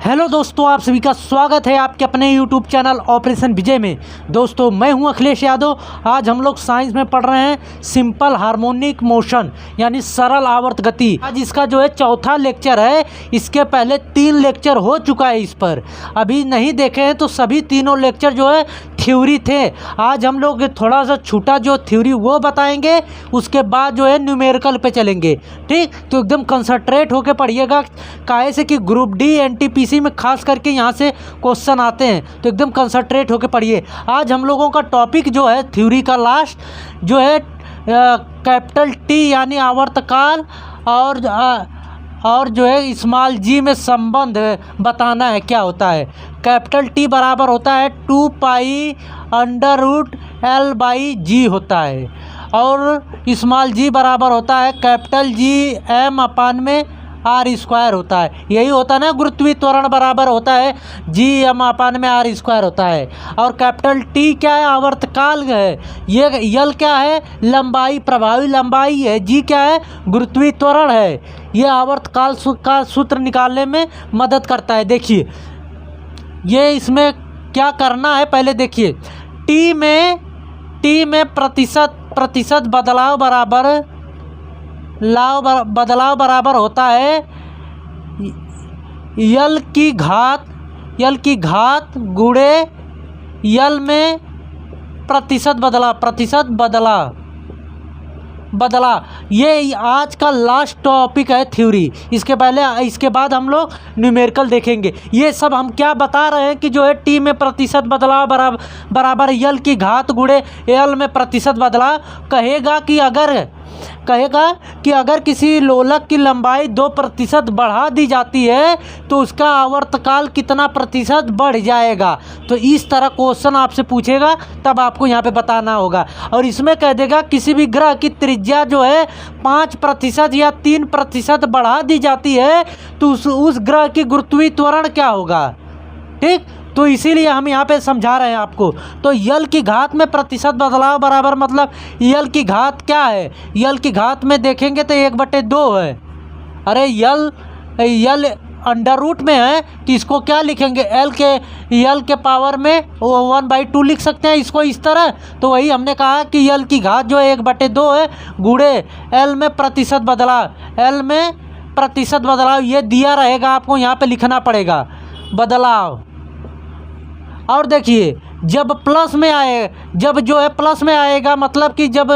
Hello दोस्तों, आप सभी का स्वागत है आपके अपने यूट्यूब चैनल ऑपरेशन विजय में। दोस्तों, मैं हूं अखिलेश यादव। आज हम लोग साइंस में पढ़ रहे हैं सिंपल हार्मोनिक मोशन यानी सरल आवर्त गति। आज इसका जो है चौथा लेक्चर है। इसके पहले 3 लेक्चर हो चुका है। इस पर अभी नहीं देखे हैं तो सभी तीनों लेक्चर जो है थ्योरी थे। आज हम लोग थोड़ा सा छूटा जो थ्योरी वो बताएंगे, उसके बाद जो है न्यूमेरिकल पे चलेंगे। ठीक, तो एकदम कंसंट्रेट होकर पढ़िएगा। काहे से कि ग्रुप डी एनटीपीसी में खास करके यहाँ से क्वेश्चन आते हैं, तो एकदम कंसंट्रेट होकर पढ़िए। आज हम लोगों का टॉपिक जो है थ्योरी का लास्ट जो है कैपिटल टी यानी आवर्तकाल और जो है स्मॉल जी में संबंध बताना है क्या होता है। कैपिटल टी बराबर होता है 2 पाई √L/G होता है, और स्मॉल जी बराबर होता है कैपिटल जी m/r² होता है। यही होता है ना, गुरुत्वीय त्वरण बराबर होता है G m/r² होता है। और कैपिटल टी क्या है? आवर्तकाल है। ये यल क्या है? लंबाई, प्रभावी लंबाई है। जी क्या है? गुरुत्वीय त्वरण है। ये आवर्तकाल का सूत्र निकालने में मदद करता है। देखिए ये इसमें क्या करना है, पहले देखिए। टी में प्रतिशत बदलाव बराबर होता है यल की घात गुणे यल में प्रतिशत बदला। ये आज का लास्ट टॉपिक है थ्योरी। इसके बाद हम लोग न्यूमेरिकल देखेंगे। ये सब हम क्या बता रहे हैं कि जो है टी में प्रतिशत बदलाव बराबर यल की घात गुणे यल में प्रतिशत बदलाव। कहेगा कि अगर किसी लोलक की लंबाई 2% बढ़ा दी जाती है तो उसका आवर्तकाल कितना प्रतिशत बढ़ जाएगा। तो इस तरह क्वेश्चन आपसे पूछेगा, तब आपको यहाँ पे बताना होगा। और इसमें कह देगा किसी भी ग्रह की त्रिज्या जो है 5% या 3% बढ़ा दी जाती है तो उस ग्रह की गुरुत्वीय त्वरण क्या होगा। ठीक, तो इसीलिए हम यहाँ पे समझा रहे हैं आपको। तो यल की घात में प्रतिशत बदलाव बराबर मतलब यल की घात क्या है? यल की घात में देखेंगे तो 1/2 है। अरे यल अंडर रूट में है तो इसको क्या लिखेंगे? यल के पावर में 1/2 लिख सकते हैं इसको इस तरह। तो वही हमने कहा कि यल की घात जो है 1/2 है गुणे एल में प्रतिशत बदलाव। ये दिया रहेगा, आपको यहाँ पे लिखना पड़ेगा बदलाव। और देखिए जब प्लस में आएगा मतलब कि जब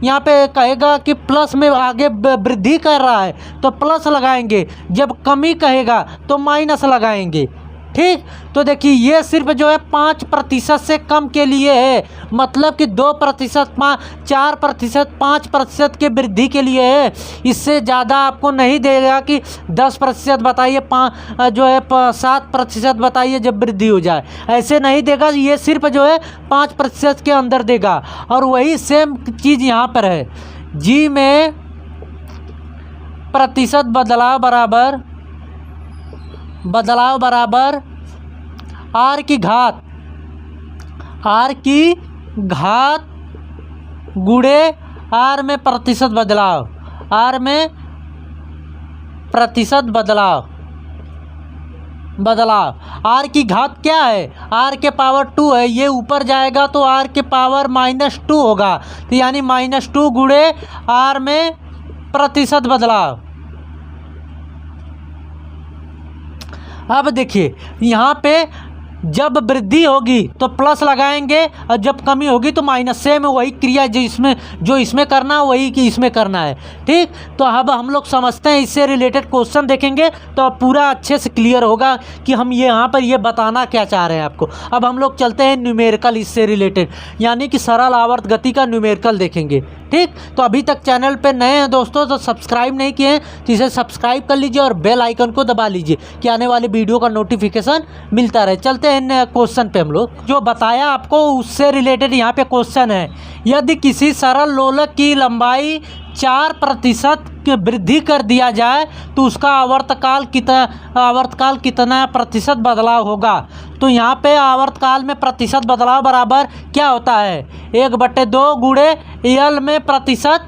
यहाँ पे कहेगा कि प्लस में आगे वृद्धि कर रहा है तो प्लस लगाएंगे, जब कमी कहेगा तो माइनस लगाएंगे। ठीक, तो देखिए ये सिर्फ जो है 5% से कम के लिए है, मतलब कि 2%, 4%, 5% के वृद्धि के लिए है। इससे ज़्यादा आपको नहीं देगा कि 10% बताइए, 7% बताइए जब वृद्धि हो जाए, ऐसे नहीं देगा। ये सिर्फ जो है 5% के अंदर देगा। और वही सेम चीज़ यहाँ पर है। जी में प्रतिशत बदलाव बराबर आर की घात गुणे आर में प्रतिशत बदलाव। आर की घात क्या है? आर के पावर 2 है। ये ऊपर जाएगा तो आर के पावर -2 होगा, तो यानी -2 गुणे आर में प्रतिशत बदलाव। अब देखिए यहाँ पे जब वृद्धि होगी तो प्लस लगाएंगे और जब कमी होगी तो माइनस। सेम वही क्रिया जो इसमें करना है वही कि इसमें करना है। ठीक, तो अब हम लोग समझते हैं, इससे रिलेटेड क्वेश्चन देखेंगे तो पूरा अच्छे से क्लियर होगा कि हम यहाँ पर ये बताना क्या चाह रहे हैं आपको। अब हम लोग चलते हैं न्यूमेरिकल, इससे रिलेटेड यानी कि सरल आवर्त गति का न्यूमेरिकल देखेंगे। ठीक, तो अभी तक चैनल पे नए हैं दोस्तों तो सब्सक्राइब नहीं किए हैं तो इसे सब्सक्राइब कर लीजिए और बेल आइकन को दबा लीजिए कि आने वाली वीडियो का नोटिफिकेशन मिलता रहे। चलते हैं क्वेश्चन पे। हम लोग जो बताया आपको उससे रिलेटेड यहाँ पे क्वेश्चन है। यदि किसी सरल लोलक की लंबाई 4% की वृद्धि कर दिया जाए तो उसका आवर्तकाल कितना प्रतिशत बदलाव होगा। तो यहाँ पे आवर्तकाल में प्रतिशत बदलाव बराबर क्या होता है? 1/2 गुणे यल में प्रतिशत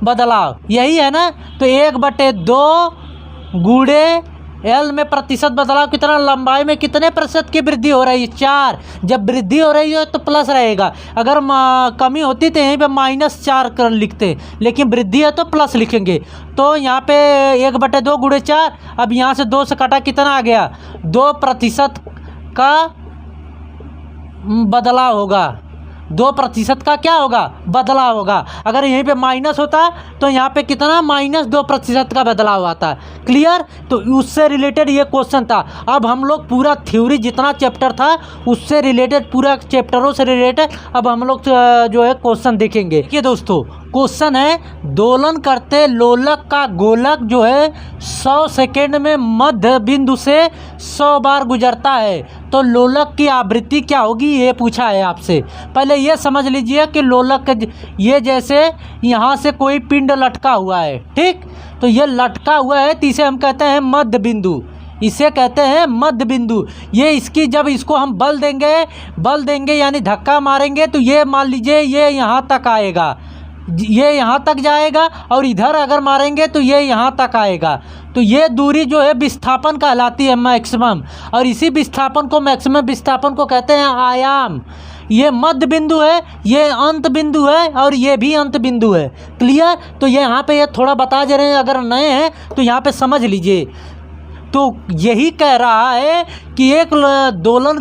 बदलाव, यही है ना। तो 1/2 गुणे एल में प्रतिशत बदलाव कितना, लंबाई में कितने प्रतिशत की वृद्धि हो रही है, 4। जब वृद्धि हो रही है तो प्लस रहेगा, अगर कमी होती तो यहीं पे -4 कर लिखते, लेकिन वृद्धि है तो प्लस लिखेंगे। तो यहाँ पे 1/2 × 4, अब यहाँ से 2 से कटा कितना आ गया, 2% का बदलाव होगा, 2% का क्या होगा, बदलाव होगा। अगर यहीं पे माइनस होता तो यहाँ पे कितना, -2% का बदलाव आता। क्लियर। तो उससे रिलेटेड ये क्वेश्चन था। अब हम लोग पूरा थ्योरी जितना चैप्टर था उससे रिलेटेड, पूरा चैप्टरों से रिलेटेड अब हम लोग जो है क्वेश्चन देखेंगे। देखिए दोस्तों, क्वेश्चन है, दोलन करते लोलक का गोलक जो है 100 सेकेंड में मध्य बिंदु से 100 बार गुजरता है, तो लोलक की आवृत्ति क्या होगी, ये पूछा है आपसे। पहले ये समझ लीजिए कि लोलक, ये जैसे यहाँ से कोई पिंड लटका हुआ है, ठीक, तो ये लटका हुआ है, तो इसे हम कहते हैं मध्य बिंदु, इसे कहते हैं मध्य बिंदु। ये इसकी जब इसको हम बल देंगे यानी धक्का मारेंगे तो ये मान लीजिए ये यहाँ तक आएगा, ये यहाँ तक जाएगा, और इधर अगर मारेंगे तो ये यहाँ तक आएगा। तो ये दूरी जो है विस्थापन कहलाती है, मैक्सिमम, और इसी विस्थापन को, मैक्सिमम विस्थापन को कहते हैं आयाम। ये मध्य बिंदु है, ये अंत बिंदु है, और ये भी अंत बिंदु है। क्लियर। तो ये यहाँ पे ये थोड़ा बता दे रहे हैं, अगर नए हैं तो यहाँ पे समझ लीजिए। तो यही कह रहा है कि एक दोलन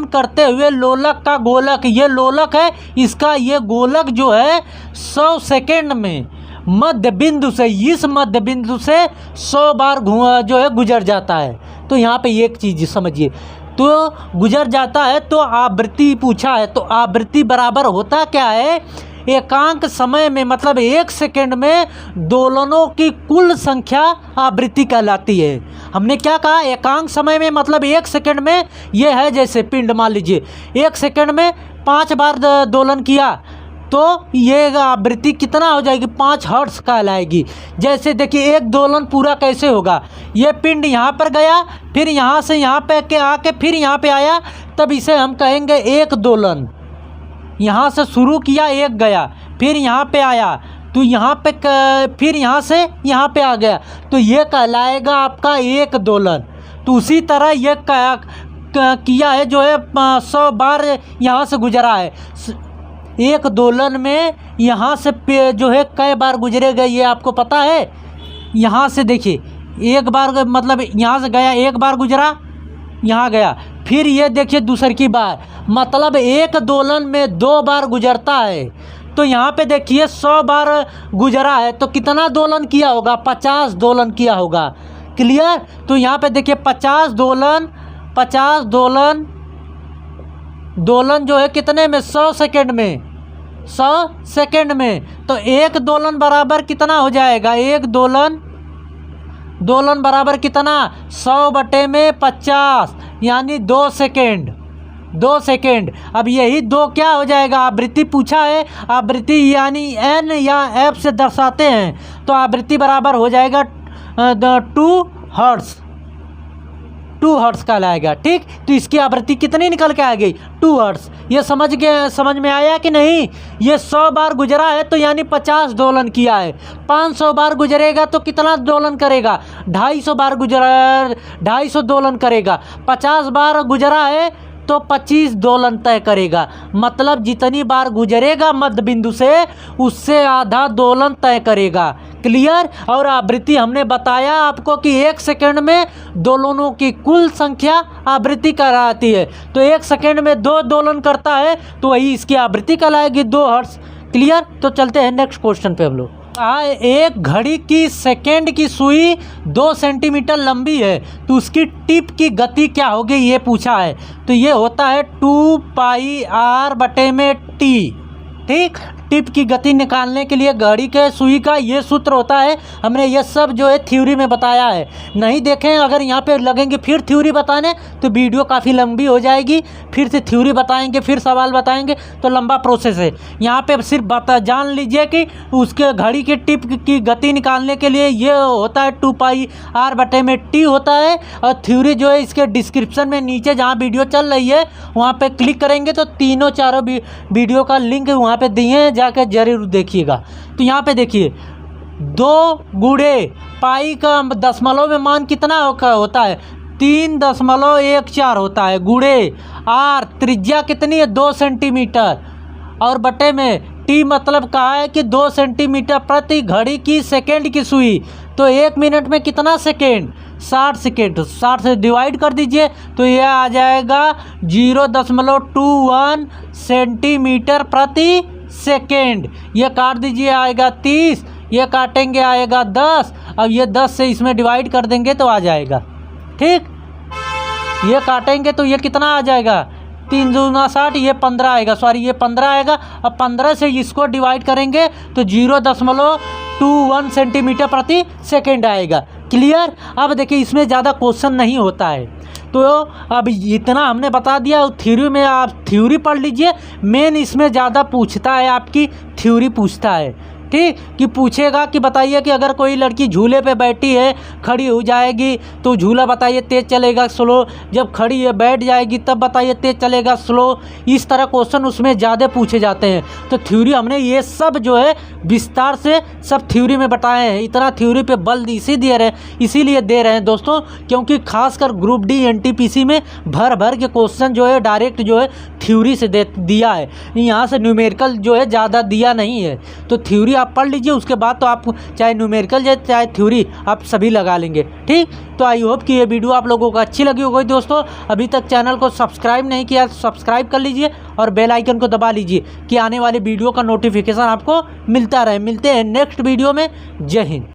करते हुए लोलक का गोलक, ये लोलक है, इसका ये गोलक जो है 100 सेकेंड में मध्य बिंदु से, इस मध्य बिंदु से 100 बार जो है गुजर जाता है। तो यहाँ पे एक चीज़ समझिए, तो गुजर जाता है तो आवृत्ति पूछा है, तो आवृत्ति बराबर होता क्या है, एकांक समय में, मतलब 1 सेकेंड में दोलनों की कुल संख्या आवृत्ति कहलाती है। हमने क्या कहा, एकांक समय में, मतलब 1 सेकेंड में, ये है जैसे पिंड, मान लीजिए 1 सेकेंड में 5 बार दोलन किया तो ये आवृत्ति कितना हो जाएगी, 5 हर्ट्ज कहलाएगी। जैसे देखिए एक दोलन पूरा कैसे होगा, ये पिंड यहाँ पर गया, फिर यहाँ से यहाँ पे के आके फिर यहाँ पे आया, तब इसे हम कहेंगे एक दोलन। यहाँ से शुरू किया, एक गया, फिर यहाँ पे आया, तो यहाँ पे फिर यहाँ से यहाँ पे आ गया, तो ये कहलाएगा आपका एक दोलन। तो उसी तरह ये किया है जो है 100 बार यहाँ से गुजरा है। एक दोलन में यहाँ से जो है कई बार गुजरेगा ये आपको पता है। यहाँ से देखिए एक बार, मतलब यहाँ से गया, एक बार गुजरा, यहाँ गया, फिर ये देखिए दूसरी की बार, मतलब एक दोलन में 2 बार गुजरता है। तो यहाँ पे देखिए 100 बार गुजरा है तो कितना दोलन किया होगा, 50 दोलन किया होगा। क्लियर। तो यहाँ पे देखिए 50 दोलन जो है कितने में, 100 सेकेंड में, 100 सेकेंड में। तो एक दोलन बराबर कितना हो जाएगा, एक दोलन बराबर कितना, 100/50 यानी 2 सेकेंड, 2 सेकेंड। अब यही 2 क्या हो जाएगा, आवृत्ति पूछा है, आवृत्ति यानी n या f से दर्शाते हैं, तो आवृत्ति बराबर हो जाएगा 2 हर्ट्ज, 2 हर्ट्ज का लाएगा। ठीक। तो इसकी आवृत्ति कितनी निकल के आ गई, 2 हर्ट्ज। ये समझ में आया कि नहीं। ये 100 बार गुजरा है तो यानी 50 दोलन किया है। 500 बार गुजरेगा तो कितना दोलन करेगा, 250 बार गुजरा, 250 दोलन करेगा। 50 बार गुजरा है तो 25 दोलन तय करेगा, मतलब जितनी बार गुजरेगा मध्य बिंदु से उससे आधा दोलन तय करेगा। क्लियर। और आवृत्ति हमने बताया आपको कि 1 सेकेंड में दोलनों की कुल संख्या आवृत्ति कहलाती है। तो 1 सेकेंड में 2 दोलन करता है तो वही इसकी आवृत्ति कहलाएगी, 2 हर्ट्ज। क्लियर। तो चलते हैं नेक्स्ट क्वेश्चन पे हम लोग। एक घड़ी की सेकेंड की सुई 2 सेंटीमीटर लंबी है तो उसकी टिप की गति क्या होगी, ये पूछा है। तो ये होता है 2πr/t। ठीक। टिप की गति निकालने के लिए घड़ी के सुई का ये सूत्र होता है। हमने ये सब जो है थ्योरी में बताया है, नहीं देखें अगर यहाँ पे लगेंगे फिर थ्योरी बताने तो वीडियो काफ़ी लंबी हो जाएगी। फिर से थ्योरी बताएंगे, फिर सवाल बताएंगे तो लंबा प्रोसेस है। यहाँ पे सिर्फ जान लीजिए कि उसके घड़ी के टिप की गति निकालने के लिए ये होता है 2πr/t होता है। और थ्योरी जो है इसके डिस्क्रिप्शन में नीचे जहाँ वीडियो चल रही है वहाँ पर क्लिक करेंगे तो तीनों चारों वीडियो का लिंक वहाँ पर दिए हैं, जाकर जरूर देखिएगा। तो यहाँ पे देखिए 2 गुणे पाई का दशमलव में मान कितना होता है 3.14 होता है, गुणे आर त्रिज्या कितनी है 2 सेंटीमीटर और बटे में टी मतलब कहा है कि 2 सेंटीमीटर प्रति घड़ी की सेकेंड की सुई, तो 1 मिनट में कितना सेकेंड 60 सेकेंड, 60 से डिवाइड कर दीजिए तो यह आ जाएगा 0.21 सेंटीमीटर प्रति सेकेंड। ये काट दीजिए आएगा 30, ये काटेंगे आएगा 10, अब ये 10 से इसमें डिवाइड कर देंगे तो आ जाएगा, ठीक। ये काटेंगे तो ये कितना आ जाएगा 3 दूना 60, ये 15 आएगा, सॉरी ये 15 आएगा। अब 15 से इसको डिवाइड करेंगे तो 0.21 सेंटीमीटर प्रति सेकेंड आएगा। क्लियर। अब देखिए इसमें ज़्यादा क्वेश्चन नहीं होता है, तो अब इतना हमने बता दिया। थ्योरी में आप थ्योरी पढ़ लीजिए, मेन इसमें ज़्यादा पूछता है, आपकी थ्योरी पूछता है, ठीक। कि पूछेगा कि बताइए कि अगर कोई लड़की झूले पे बैठी है, खड़ी हो जाएगी तो झूला बताइए तेज़ चलेगा स्लो, जब खड़ी है बैठ जाएगी तब बताइए तेज़ चलेगा स्लो। इस तरह क्वेश्चन उसमें ज़्यादा पूछे जाते हैं। तो थ्योरी हमने ये सब जो है विस्तार से सब थ्योरी में बताए हैं। इतना थ्योरी पे बल इसीलिए दे रहे हैं दोस्तों, क्योंकि खासकर ग्रुप डी एनटीपीसी में भर के क्वेश्चन जो है डायरेक्ट जो है थ्योरी से दिया है, यहाँ से न्यूमेरिकल जो है ज़्यादा दिया नहीं है। तो थ्योरी आप पढ़ लीजिए, उसके बाद तो आप चाहे न्यूमेरिकल चाहे थ्योरी आप सभी लगा लेंगे, ठीक। तो आई होप कि ये वीडियो आप लोगों को अच्छी लगी होगी दोस्तों। अभी तक चैनल को सब्सक्राइब नहीं किया तो सब्सक्राइब कर लीजिए और बेल आइकन को दबा लीजिए कि आने वाली वीडियो का नोटिफिकेशन आपको मिलता रहे। मिलते हैं नेक्स्ट वीडियो में। जय हिंद।